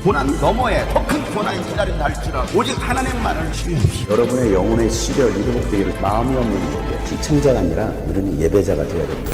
고난 너머에 더 큰 고난이 기다린다 할지라도 오직 하나님만을 신뢰하십시오. 여러분의 영혼의 시력이 회복되기를 마음이 없는 분에게 시청자가 아니라 우리는 예배자가 되어야 됩니다.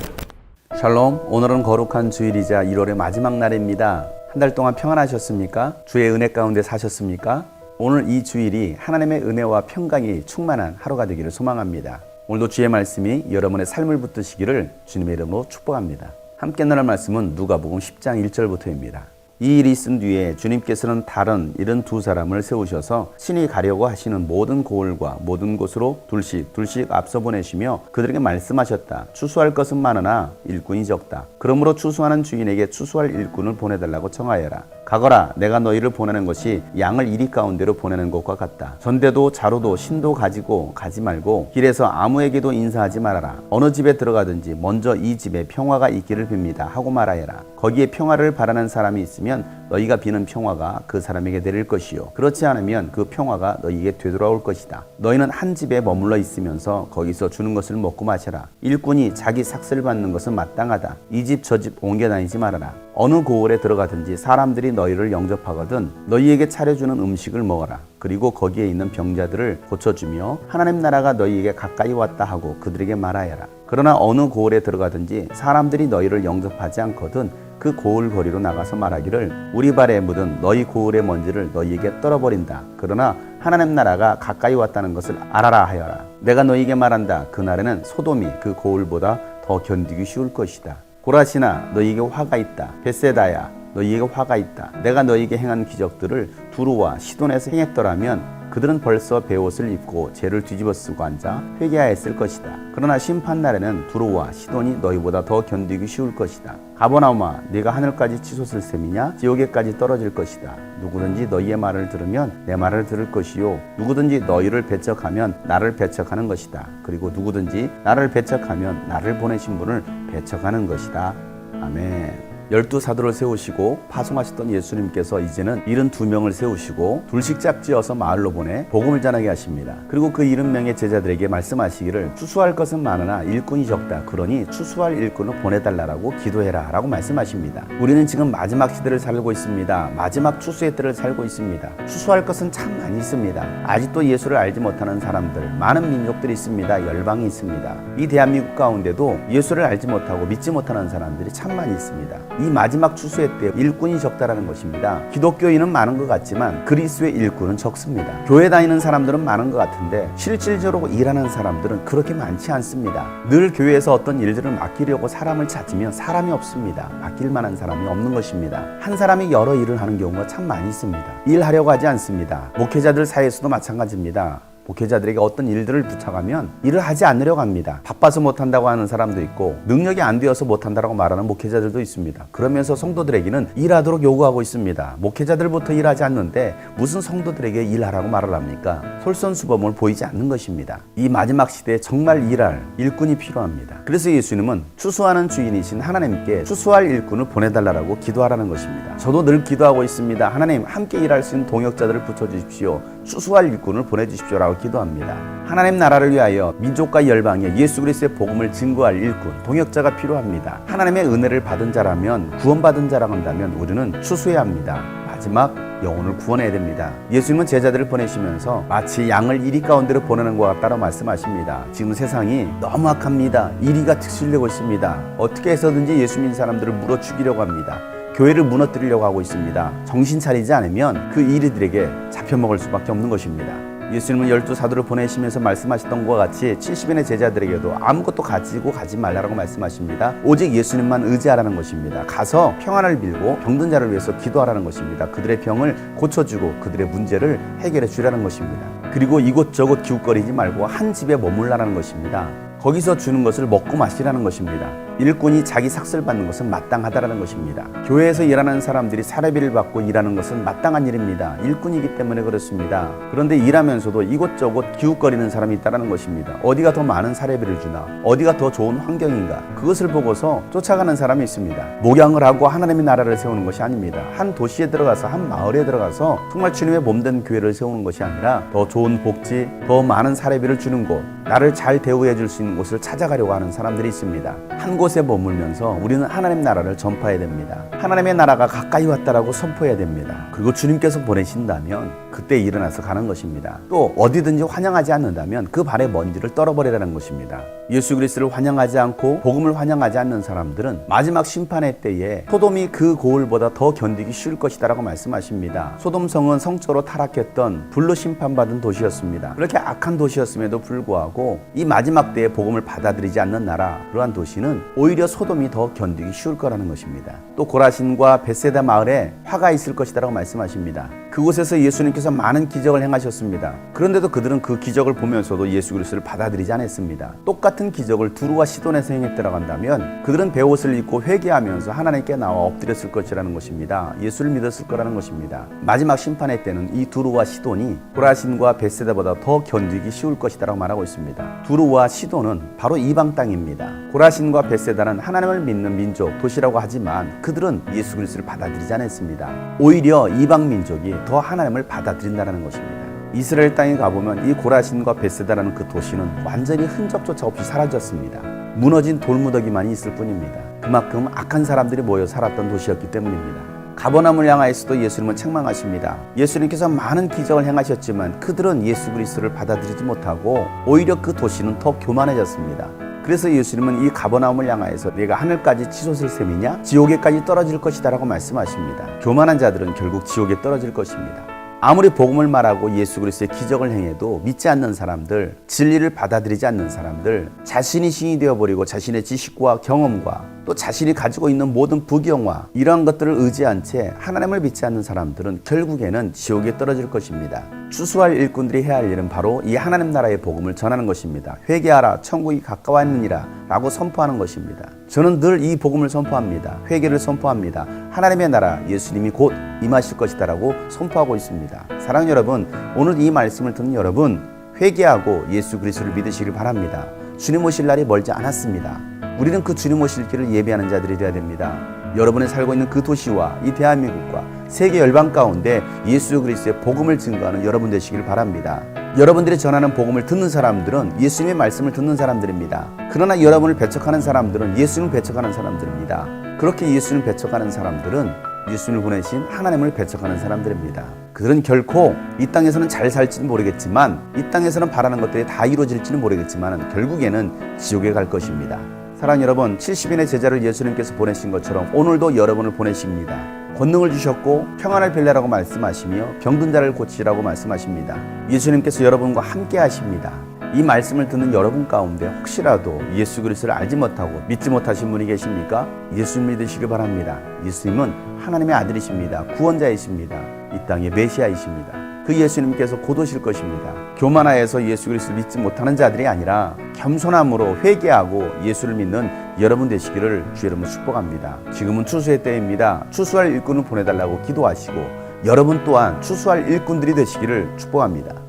샬롬, 오늘은 거룩한 주일이자 1월의 마지막 날입니다. 한 달 동안 평안하셨습니까? 주의 은혜 가운데 사셨습니까? 오늘 이 주일이 하나님의 은혜와 평강이 충만한 하루가 되기를 소망합니다. 오늘도 주의 말씀이 여러분의 삶을 붙드시기를 주님의 이름으로 축복합니다. 함께 나눌 말씀은 누가복음 10장 1절부터입니다. 이 일이 있은 뒤에 주님께서는 다른 72사람을 세우셔서 친히 가려고 하시는 모든 고을과 모든 곳으로 둘씩 앞서 보내시며 그들에게 말씀하셨다. 추수할 것은 많으나 일꾼이 적다. 그러므로 추수하는 주인에게 추수할 일꾼을 보내달라고 청하여라. 가거라. 내가 너희를 보내는 것이 양을 이리 가운데로 보내는 것과 같다. 전대도 자루도 신도 가지고 가지 말고 길에서 아무에게도 인사하지 말아라. 어느 집에 들어가든지 먼저 이 집에 평화가 있기를 빕니다 하고 말하여라. 거기에 평화를 바라는 사람이 있으면 너희가 비는 평화가 그 사람에게 내릴 것이요 그렇지 않으면 그 평화가 너희에게 되돌아올 것이다. 너희는 한 집에 머물러 있으면서 거기서 주는 것을 먹고 마셔라. 일꾼이 자기 삭슬 받는 것은 마땅하다. 이 집 저 집 옮겨 다니지 말아라. 어느 고을에 들어가든지 사람들이 너희를 영접하거든 너희에게 차려주는 음식을 먹어라. 그리고 거기에 있는 병자들을 고쳐주며 하나님 나라가 너희에게 가까이 왔다 하고 그들에게 말하여라. 그러나 어느 고을에 들어가든지 사람들이 너희를 영접하지 않거든 그 고을 거리로 나가서 말하기를 우리 발에 묻은 너희 고을의 먼지를 너희에게 떨어버린다. 그러나 하나님 나라가 가까이 왔다는 것을 알아라 하여라. 내가 너희에게 말한다. 그날에는 소돔이 그 고을보다 더 견디기 쉬울 것이다. 고라시나 너희에게 화가 있다. 벳세다야 너희에게 화가 있다. 내가 너희에게 행한 기적들을 두루와 시돈에서 행했더라면 그들은 벌써 베옷을 입고 죄를 뒤집어 쓰고 앉아 회개하였을 것이다. 그러나 심판날에는 두루와 시돈이 너희보다 더 견디기 쉬울 것이다. 가버나움아 네가 하늘까지 치솟을 셈이냐? 지옥에까지 떨어질 것이다. 누구든지 너희의 말을 들으면 내 말을 들을 것이요 누구든지 너희를 배척하면 나를 배척하는 것이다. 그리고 누구든지 나를 배척하면 나를 보내신 분을 배척하는 것이다. 아멘. 12사도를 세우시고 파송하셨던 예수님께서 이제는 72명을 세우시고 둘씩 짝지어서 마을로 보내 복음을 전하게 하십니다. 그리고 그 70명의 제자들에게 말씀하시기를 추수할 것은 많으나 일꾼이 적다. 그러니 추수할 일꾼을 보내달라고 기도해라 라고 말씀하십니다. 우리는 지금 마지막 시대를 살고 있습니다. 마지막 추수의 때를 살고 있습니다. 추수할 것은 참 많이 있습니다. 아직도 예수를 알지 못하는 사람들, 많은 민족들이 있습니다. 열방이 있습니다. 이 대한민국 가운데도 예수를 알지 못하고 믿지 못하는 사람들이 참 많이 있습니다. 이 마지막 추수의 때 일꾼이 적다라는 것입니다. 기독교인은 많은 것 같지만 그리스도의 일꾼은 적습니다. 교회 다니는 사람들은 많은 것 같은데 실질적으로 일하는 사람들은 그렇게 많지 않습니다. 늘 교회에서 어떤 일들을 맡기려고 사람을 찾으면 사람이 없습니다. 맡길 만한 사람이 없는 것입니다. 한 사람이 여러 일을 하는 경우가 참 많이 있습니다. 일하려고 하지 않습니다. 목회자들 사이에서도 마찬가지입니다. 목회자들에게 어떤 일들을 부탁하면 일을 하지 않으려고 합니다. 바빠서 못한다고 하는 사람도 있고 능력이 안 되어서 못한다고 말하는 목회자들도 있습니다. 그러면서 성도들에게는 일하도록 요구하고 있습니다. 목회자들부터 일하지 않는데 무슨 성도들에게 일하라고 말을 합니까? 솔선수범을 보이지 않는 것입니다. 이 마지막 시대에 정말 일할 일꾼이 필요합니다. 그래서 예수님은 추수하는 주인이신 하나님께 추수할 일꾼을 보내달라고 기도하라는 것입니다. 저도 늘 기도하고 있습니다. 하나님 함께 일할 수 있는 동역자들을 붙여주십시오. 추수할 일꾼을 보내주십시오라고 기도합니다. 하나님 나라를 위하여 민족과 열방에 예수 그리스도의 복음을 증거할 일꾼, 동역자가 필요합니다. 하나님의 은혜를 받은 자라면 구원받은 자라고 한다면 우리는 추수해야 합니다. 마지막 영혼을 구원해야 됩니다. 예수님은 제자들을 보내시면서 마치 양을 이리 가운데로 보내는 것 같다고 말씀하십니다. 지금 세상이 너무 악합니다. 이리가 특실되고 있습니다. 어떻게 해서든지 예수 믿는 사람들을 물어 죽이려고 합니다. 교회를 무너뜨리려고 하고 있습니다. 정신 차리지 않으면 그 이리들에게 잡혀먹을 수밖에 없는 것입니다. 예수님은 12사도를 보내시면서 말씀하셨던 것과 같이 70인의 제자들에게도 아무것도 가지고 가지 말라고 말씀하십니다. 오직 예수님만 의지하라는 것입니다. 가서 평안을 빌고 병든 자를 위해서 기도하라는 것입니다. 그들의 병을 고쳐주고 그들의 문제를 해결해 주라는 것입니다. 그리고 이곳저곳 기웃거리지 말고 한 집에 머물라는 것입니다. 거기서 주는 것을 먹고 마시라는 것입니다. 일꾼이 자기 삭슬 받는 것은 마땅하다라는 것입니다. 교회에서 일하는 사람들이 사례비를 받고 일하는 것은 마땅한 일입니다. 일꾼이기 때문에 그렇습니다. 그런데 일하면서도 이곳저곳 기웃거리는 사람이 있다는 것입니다. 어디가 더 많은 사례비를 주나, 어디가 더 좋은 환경인가, 그것을 보고서 쫓아가는 사람이 있습니다. 목양을 하고 하나님의 나라를 세우는 것이 아닙니다. 한 도시에 들어가서 한 마을에 들어가서 정말 주님의 몸된 교회를 세우는 것이 아니라 더 좋은 좋은 복지, 더 많은 사례비를 주는 곳, 나를 잘 대우해 줄 수 있는 곳을 찾아가려고 하는 사람들이 있습니다. 한 곳에 머물면서 우리는 하나님 나라를 전파해야 됩니다. 하나님의 나라가 가까이 왔다라고 선포해야 됩니다. 그리고 주님께서 보내신다면 그때 일어나서 가는 것입니다. 또 어디든지 환영하지 않는다면 그 발에 먼지를 떨어버리라는 것입니다. 예수 그리스도를 환영하지 않고 복음을 환영하지 않는 사람들은 마지막 심판의 때에 소돔이 그 고을보다 더 견디기 쉬울 것이다라고 말씀하십니다. 소돔성은 성적으로 타락했던 불로 심판받은 도시였습니다. 그렇게 악한 도시였음에도 불구하고 이 마지막 때에 복음을 받아들이지 않는 나라, 그러한 도시는 오히려 소돔이 더 견디기 쉬울 거라는 것입니다. 또 고라신과 벳세다 마을에 화가 있을 것이다라고 말씀하십니다. 그곳에서 예수님께서 많은 기적을 행하셨습니다. 그런데도 그들은 그 기적을 보면서도 예수 그리스도를 받아들이지 않았습니다. 똑같은 기적을 두루와 시돈에서 행했더라고 한다면 그들은 베옷을 입고 회개하면서 하나님께 나와 엎드렸을 것이라는 것입니다. 예수를 믿었을 거라는 것입니다. 마지막 심판의 때는 이 두루와 시돈이 고라신과 벳세다보다 더 견디기 쉬울 것이다라고 말하고 있습니다. 두루와 시돈은 바로 이방 땅입니다. 고라신과 벳세다는 하나님을 믿는 민족, 도시라고 하지만 그들은 예수 그리스도를 받아들이지 않았습니다. 오히려 이방 민족이 더 하나님을 받아들인다는 것입니다. 이스라엘 땅에 가보면 이 고라신과 벳세다라는 그 도시는 완전히 흔적조차 없이 사라졌습니다. 무너진 돌무더기만이 있을 뿐입니다. 그만큼 악한 사람들이 모여 살았던 도시였기 때문입니다. 가버나움을 향하여서도 예수님은 책망하십니다. 예수님께서 많은 기적을 행하셨지만 그들은 예수 그리스도를 받아들이지 못하고 오히려 그 도시는 더 교만해졌습니다. 그래서 예수님은 이 가버나움을 향하여서 내가 하늘까지 치솟을 셈이냐? 지옥에까지 떨어질 것이다 라고 말씀하십니다. 교만한 자들은 결국 지옥에 떨어질 것입니다. 아무리 복음을 말하고 예수 그리스도의 기적을 행해도 믿지 않는 사람들, 진리를 받아들이지 않는 사람들, 자신이 신이 되어버리고 자신의 지식과 경험과 또 자신이 가지고 있는 모든 부경화, 이러한 것들을 의지한 채 하나님을 믿지 않는 사람들은 결국에는 지옥에 떨어질 것입니다. 추수할 일꾼들이 해야 할 일은 바로 이 하나님 나라의 복음을 전하는 것입니다. 회개하라, 천국이 가까웠느니라 라고 선포하는 것입니다. 저는 늘 이 복음을 선포합니다. 회개를 선포합니다. 하나님의 나라, 예수님이 곧 임하실 것이다 라고 선포하고 있습니다. 사랑하는 여러분, 오늘 이 말씀을 듣는 여러분, 회개하고 예수 그리스도를 믿으시길 바랍니다. 주님 오실 날이 멀지 않았습니다. 우리는 그 주님 오실 길을 예배하는 자들이 되어야 됩니다. 여러분이 살고 있는 그 도시와 이 대한민국과 세계 열방 가운데 예수 그리스도의 복음을 증거하는 여러분 되시길 바랍니다. 여러분들이 전하는 복음을 듣는 사람들은 예수님의 말씀을 듣는 사람들입니다. 그러나 여러분을 배척하는 사람들은 예수님을 배척하는 사람들입니다. 그렇게 예수님을 배척하는 사람들은 예수님을 보내신 하나님을 배척하는 사람들입니다. 그들은 결코 이 땅에서는 잘 살지는 모르겠지만, 이 땅에서는 바라는 것들이 다 이루어질지는 모르겠지만 결국에는 지옥에 갈 것입니다. 사랑하는 여러분, 70인의 제자를 예수님께서 보내신 것처럼 오늘도 여러분을 보내십니다. 권능을 주셨고 평안을 빌라라고 말씀하시며 병든 자를 고치라고 말씀하십니다. 예수님께서 여러분과 함께 하십니다. 이 말씀을 듣는 여러분 가운데 혹시라도 예수 그리스도를 알지 못하고 믿지 못하신 분이 계십니까? 예수 믿으시길 바랍니다. 예수님은 하나님의 아들이십니다. 구원자이십니다. 이 땅의 메시아이십니다. 그 예수님께서 곧 오실 것입니다. 교만하여서 예수 그리스도를 믿지 못하는 자들이 아니라 겸손함으로 회개하고 예수를 믿는 여러분 되시기를 주 여러분 축복합니다. 지금은 추수의 때입니다. 추수할 일꾼을 보내달라고 기도하시고 여러분 또한 추수할 일꾼들이 되시기를 축복합니다.